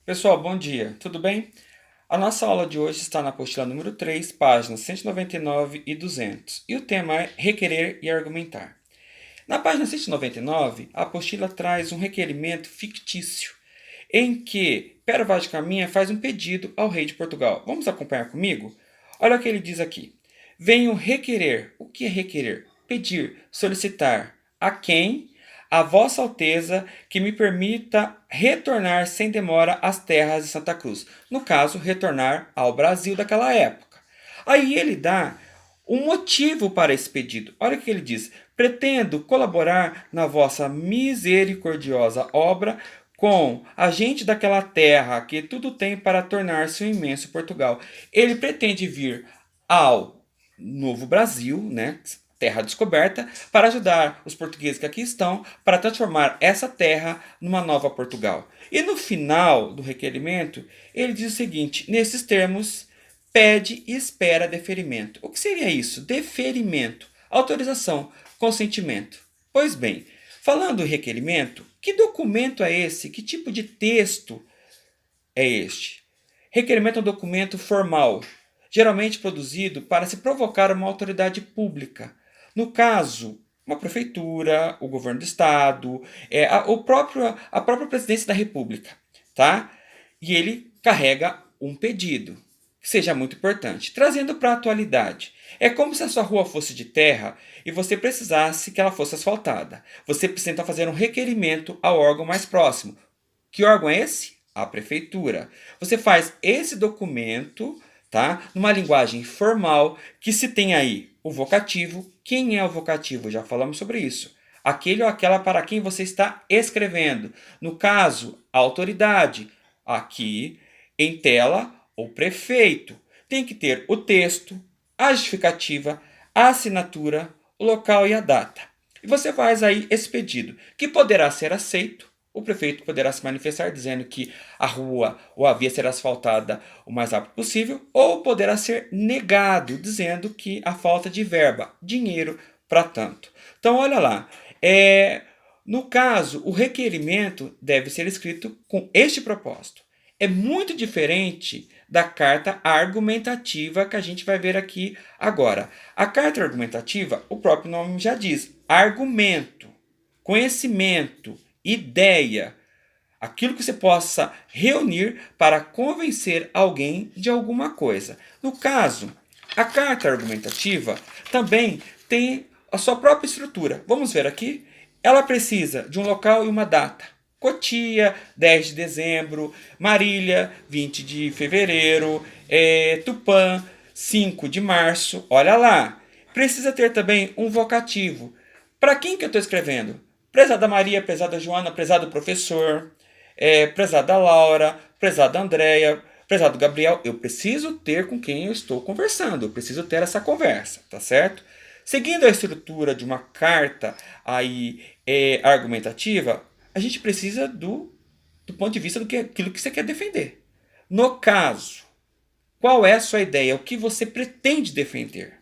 Pessoal, bom dia, tudo bem? A nossa aula de hoje está na apostila número 3, páginas 199 e 200, e o tema é requerer e argumentar. Na página 199, a apostila traz um requerimento fictício, em que Pero Vaz de Caminha faz um pedido ao rei de Portugal. Vamos acompanhar comigo? Olha o que ele diz aqui. Venho requerer. O que é requerer? Pedir, solicitar. A quem? A Vossa Alteza que me permita retornar sem demora às terras de Santa Cruz. No caso, retornar ao Brasil daquela época. Aí ele dá um motivo para esse pedido. Olha o que ele diz. Pretendo colaborar na vossa misericordiosa obra com a gente daquela terra que tudo tem para tornar-se um imenso Portugal. Ele pretende vir ao Novo Brasil, né, terra descoberta, para ajudar os portugueses que aqui estão, para transformar essa terra numa nova Portugal. E no final do requerimento, ele diz o seguinte, nesses termos, pede e espera deferimento. O que seria isso? Deferimento, autorização, consentimento. Pois bem, falando em requerimento, que documento é esse? Que tipo de texto é este? Requerimento é um documento formal, geralmente produzido para se provocar uma autoridade pública. No caso, uma prefeitura, o governo do estado, a própria presidência da república, tá? E ele carrega um pedido, que seja muito importante. Trazendo para a atualidade, é como se a sua rua fosse de terra e você precisasse que ela fosse asfaltada. Você precisa então fazer um requerimento ao órgão mais próximo. Que órgão é esse? A prefeitura. Você faz esse documento, tá? Numa linguagem formal, que se tem aí o vocativo. Quem é o vocativo? Já falamos sobre isso. Aquele ou aquela para quem você está escrevendo. No caso, a autoridade. Aqui, em tela, o prefeito. Tem que ter o texto, a justificativa, a assinatura, o local e a data. E você faz aí esse pedido, que poderá ser aceito. O prefeito poderá se manifestar dizendo que a rua ou a via será asfaltada o mais rápido possível, ou poderá ser negado, dizendo que a falta de verba, dinheiro para tanto. Então, olha lá. No caso, o requerimento deve ser escrito com este propósito. É muito diferente da carta argumentativa que a gente vai ver aqui agora. A carta argumentativa, o próprio nome já diz, argumento, conhecimento, ideia, aquilo que você possa reunir para convencer alguém de alguma coisa. No caso, a carta argumentativa também tem a sua própria estrutura. Vamos ver aqui. Ela precisa de um local e uma data. Cotia, 10 de dezembro, Marília, 20 de fevereiro, Tupã, 5 de março. Olha lá. Precisa ter também um vocativo. Para quem que eu estou escrevendo? Prezada Maria, prezada Joana, prezado professor, prezada Laura, prezada Andréia, prezado Gabriel. Eu preciso ter com quem eu estou conversando. Eu preciso ter essa conversa, tá certo? Seguindo a estrutura de uma carta aí, argumentativa, a gente precisa do ponto de vista aquilo que você quer defender. No caso, qual é a sua ideia? O que você pretende defender?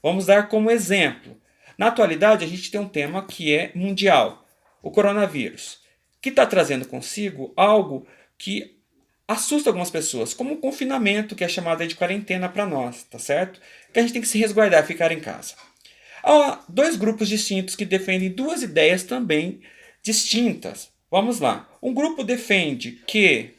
Vamos dar como exemplo. Na atualidade, a gente tem um tema que é mundial, o coronavírus, que está trazendo consigo algo que assusta algumas pessoas, como o confinamento, que é chamado de quarentena para nós, tá certo? Que a gente tem que se resguardar, ficar em casa. Há dois grupos distintos que defendem duas ideias também distintas. Vamos lá. Um grupo defende que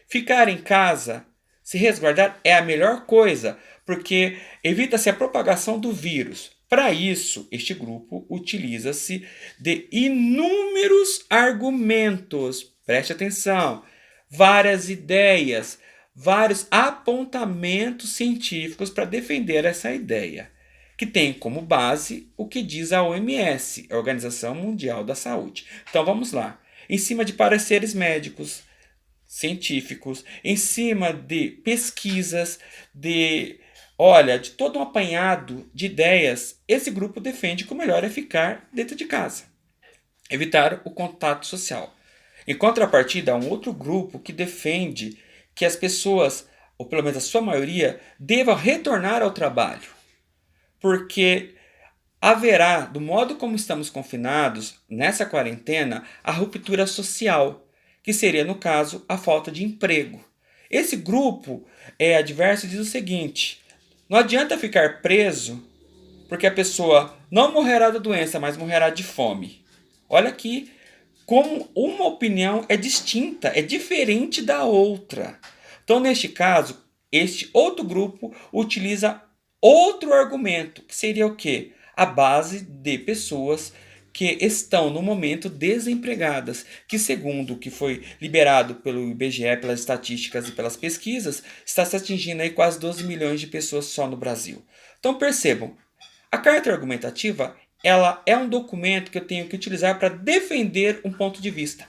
ficar em casa, se resguardar, é a melhor coisa, porque evita-se a propagação do vírus. Para isso, este grupo utiliza-se de inúmeros argumentos. Preste atenção. Várias ideias, vários apontamentos científicos para defender essa ideia, que tem como base o que diz a OMS, a Organização Mundial da Saúde. Então vamos lá. Em cima de pareceres médicos, científicos, em cima de pesquisas, de todo um apanhado de ideias, esse grupo defende que o melhor é ficar dentro de casa, evitar o contato social. Em contrapartida, há um outro grupo que defende que as pessoas, ou pelo menos a sua maioria, devam retornar ao trabalho, porque haverá, do modo como estamos confinados nessa quarentena, a ruptura social, que seria, no caso, a falta de emprego. Esse grupo adverso diz o seguinte: não adianta ficar preso porque a pessoa não morrerá da doença, mas morrerá de fome. Olha aqui como uma opinião é distinta, é diferente da outra. Então, neste caso, este outro grupo utiliza outro argumento, que seria o quê? A base de pessoas que estão no momento desempregadas, que segundo o que foi liberado pelo IBGE, pelas estatísticas e pelas pesquisas, está se atingindo aí quase 12 milhões de pessoas só no Brasil. Então percebam, a carta argumentativa ela é um documento que eu tenho que utilizar para defender um ponto de vista.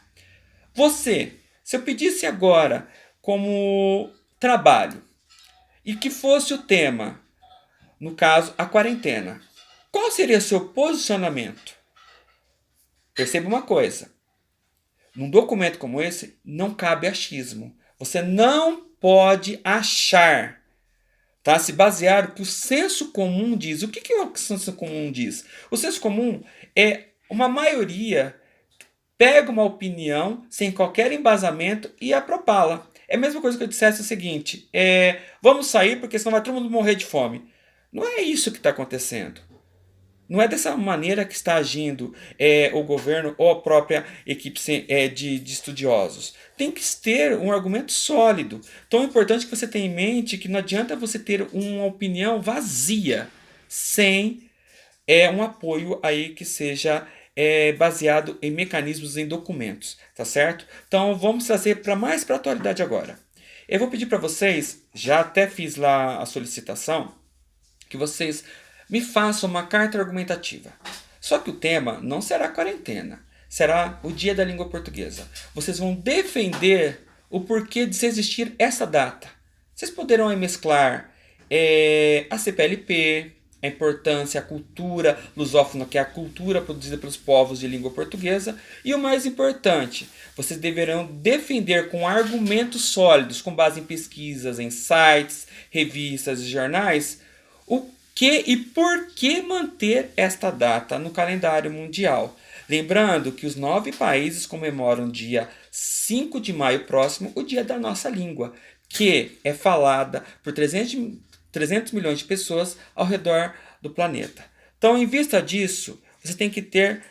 Você, se eu pedisse agora como trabalho e que fosse o tema, no caso, a quarentena, qual seria seu posicionamento? Perceba uma coisa, num documento como esse não cabe achismo. Você não pode achar, tá? Se basear no que o senso comum diz. O que é o que o senso comum diz? O senso comum é uma maioria pega uma opinião sem qualquer embasamento e a propala. É a mesma coisa que eu dissesse o seguinte: vamos sair porque senão vai todo mundo morrer de fome. Não é isso que está acontecendo. Não é dessa maneira que está agindo o governo ou a própria equipe de estudiosos. Tem que ter um argumento sólido. Então é importante que você tenha em mente que não adianta você ter uma opinião vazia, sem um apoio aí que seja baseado em mecanismos, em documentos, tá certo? Então vamos trazer mais para a atualidade agora. Eu vou pedir para vocês, já até fiz lá a solicitação, que vocês me façam uma carta argumentativa. Só que o tema não será quarentena, será o Dia da Língua Portuguesa. Vocês vão defender o porquê de existir essa data. Vocês poderão aí mesclar a CPLP, a importância, a cultura lusófona, que é a cultura produzida pelos povos de língua portuguesa. E o mais importante, vocês deverão defender com argumentos sólidos, com base em pesquisas, em sites, revistas e jornais, o que e por que manter esta data no calendário mundial. Lembrando que os 9 países comemoram dia 5 de maio próximo, o dia da nossa língua, que é falada por 300 milhões de pessoas ao redor do planeta. Então, em vista disso, você tem que ter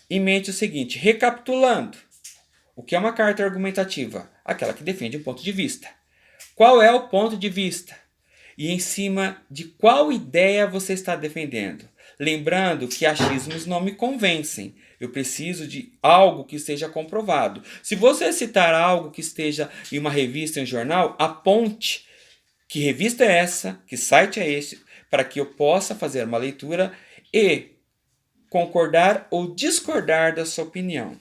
em mente o seguinte: recapitulando, o que é uma carta argumentativa? Aquela que defende um ponto de vista. Qual é o ponto de vista? E em cima de qual ideia você está defendendo? Lembrando que achismos não me convencem. Eu preciso de algo que esteja comprovado. Se você citar algo que esteja em uma revista, em um jornal, aponte que revista é essa, que site é esse, para que eu possa fazer uma leitura e concordar ou discordar da sua opinião.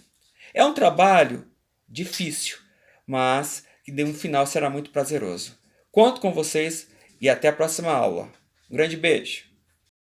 É um trabalho difícil, mas que no final será muito prazeroso. Conto com vocês e até a próxima aula. Um grande beijo!